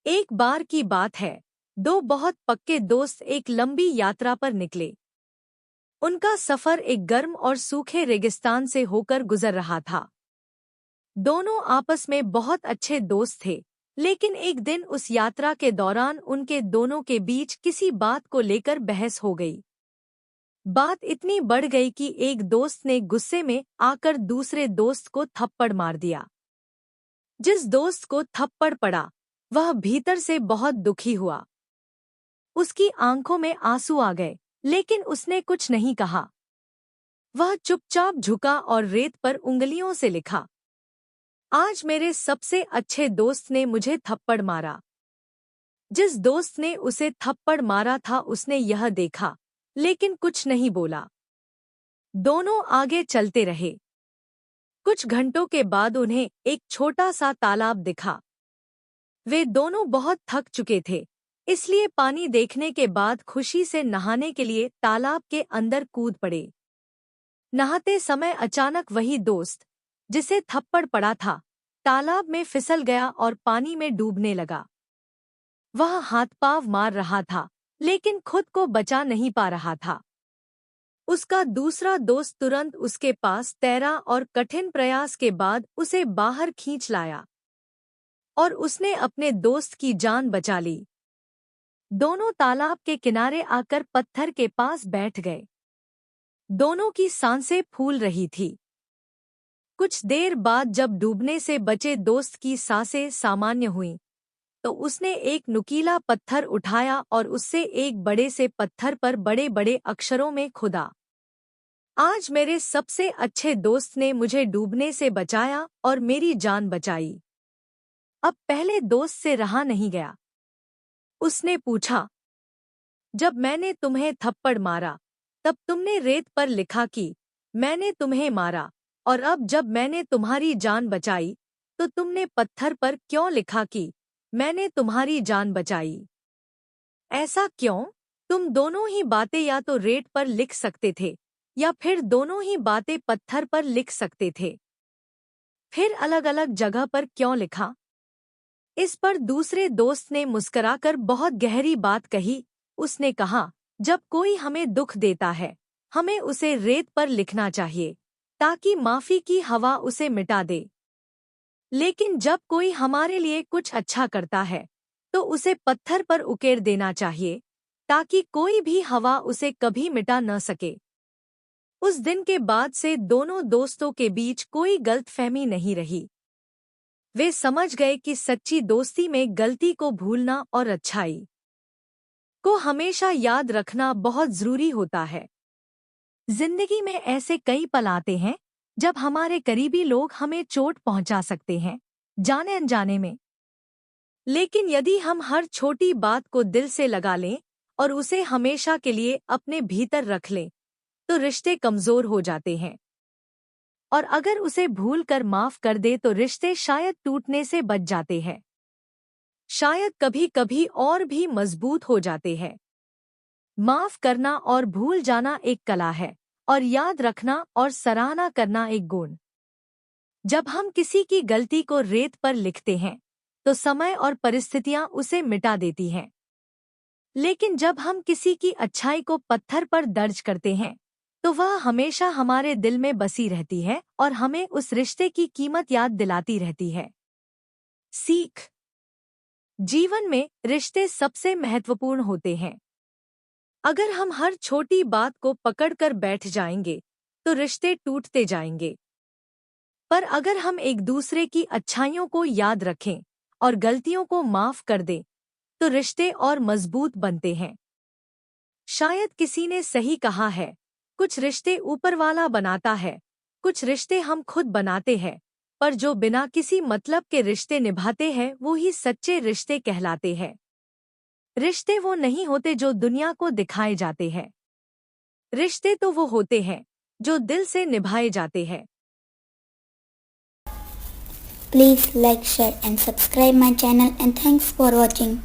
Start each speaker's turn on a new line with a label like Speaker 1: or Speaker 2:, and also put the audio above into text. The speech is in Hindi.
Speaker 1: एक बार की बात है, दो बहुत पक्के दोस्त एक लंबी यात्रा पर निकले। उनका सफर एक गर्म और सूखे रेगिस्तान से होकर गुजर रहा था। दोनों आपस में बहुत अच्छे दोस्त थे, लेकिन एक दिन उस यात्रा के दौरान उनके दोनों के बीच किसी बात को लेकर बहस हो गई। बात इतनी बढ़ गई कि एक दोस्त ने गुस्से में आकर दूसरे दोस्त को थप्पड़ मार दिया। जिस दोस्त को थप्पड़ पड़ा, वह भीतर से बहुत दुखी हुआ। उसकी आंखों में आंसू आ गए, लेकिन उसने कुछ नहीं कहा। वह चुपचाप झुका और रेत पर उंगलियों से लिखा, आज मेरे सबसे अच्छे दोस्त ने मुझे थप्पड़ मारा। जिस दोस्त ने उसे थप्पड़ मारा था उसने यह देखा, लेकिन कुछ नहीं बोला। दोनों आगे चलते रहे। कुछ घंटों के बाद उन्हें एक छोटा सा तालाब दिखा। वे दोनों बहुत थक चुके थे, इसलिए पानी देखने के बाद खुशी से नहाने के लिए तालाब के अंदर कूद पड़े। नहाते समय अचानक वही दोस्त, जिसे थप्पड़ पड़ा था, तालाब में फिसल गया और पानी में डूबने लगा। वह हाथ पाँव मार रहा था, लेकिन खुद को बचा नहीं पा रहा था। उसका दूसरा दोस्त तुरंत उसके पास तैरा और कठिन प्रयास के बाद उसे बाहर खींच लाया और उसने अपने दोस्त की जान बचा ली। दोनों तालाब के किनारे आकर पत्थर के पास बैठ गए। दोनों की सांसें फूल रही थी। कुछ देर बाद जब डूबने से बचे दोस्त की सांसें सामान्य हुईं, तो उसने एक नुकीला पत्थर उठाया और उससे एक बड़े से पत्थर पर बड़े बड़े अक्षरों में खुदा, आज मेरे सबसे अच्छे दोस्त ने मुझे डूबने से बचाया और मेरी जान बचाई। अब पहले दोस्त से रहा नहीं गया। उसने पूछा, जब मैंने तुम्हें थप्पड़ मारा, तब तुमने रेत पर लिखा कि मैंने तुम्हें मारा, और अब जब मैंने तुम्हारी जान बचाई, तो तुमने पत्थर पर क्यों लिखा कि मैंने तुम्हारी जान बचाई? ऐसा क्यों? तुम दोनों ही बातें या तो रेत पर लिख सकते थे, या फिर दोनों ही बातें पत्थर पर लिख सकते थे। फिर अलग अलग जगह पर क्यों लिखा? इस पर दूसरे दोस्त ने मुस्कुराकर बहुत गहरी बात कही। उसने कहा, जब कोई हमें दुख देता है, हमें उसे रेत पर लिखना चाहिए, ताकि माफी की हवा उसे मिटा दे। लेकिन जब कोई हमारे लिए कुछ अच्छा करता है, तो उसे पत्थर पर उकेर देना चाहिए, ताकि कोई भी हवा उसे कभी मिटा न सके। उस दिन के बाद से दोनों दोस्तों के बीच कोई गलतफहमी नहीं रही। वे समझ गए कि सच्ची दोस्ती में गलती को भूलना और अच्छाई को हमेशा याद रखना बहुत जरूरी होता है। जिंदगी में ऐसे कई पल आते हैं जब हमारे करीबी लोग हमें चोट पहुंचा सकते हैं, जाने अनजाने में। लेकिन यदि हम हर छोटी बात को दिल से लगा लें और उसे हमेशा के लिए अपने भीतर रख लें, तो रिश्ते कमजोर हो जाते हैं। और अगर उसे भूल कर माफ कर दे तो रिश्ते शायद टूटने से बच जाते हैं, शायद कभी कभी और भी मजबूत हो जाते हैं। माफ करना और भूल जाना एक कला है, और याद रखना और सराहना करना एक गुण। जब हम किसी की गलती को रेत पर लिखते हैं, तो समय और परिस्थितियां उसे मिटा देती हैं। लेकिन जब हम किसी की अच्छाई को पत्थर पर दर्ज करते हैं, तो वह हमेशा हमारे दिल में बसी रहती है और हमें उस रिश्ते की कीमत याद दिलाती रहती है। सीख: जीवन में रिश्ते सबसे महत्वपूर्ण होते हैं। अगर हम हर छोटी बात को पकड़कर बैठ जाएंगे, तो रिश्ते टूटते जाएंगे। पर अगर हम एक दूसरे की अच्छाइयों को याद रखें और गलतियों को माफ कर दें, तो रिश्ते और मजबूत बनते हैं। शायद किसी ने सही कहा है, कुछ रिश्ते ऊपर वाला बनाता है, कुछ रिश्ते हम खुद बनाते हैं, पर जो बिना किसी मतलब के रिश्ते निभाते हैं वो ही सच्चे रिश्ते कहलाते हैं। रिश्ते वो नहीं होते जो दुनिया को दिखाए जाते हैं। रिश्ते तो वो होते हैं जो दिल से निभाए जाते हैं।
Speaker 2: Please like, share and subscribe my channel, and thanks for watching.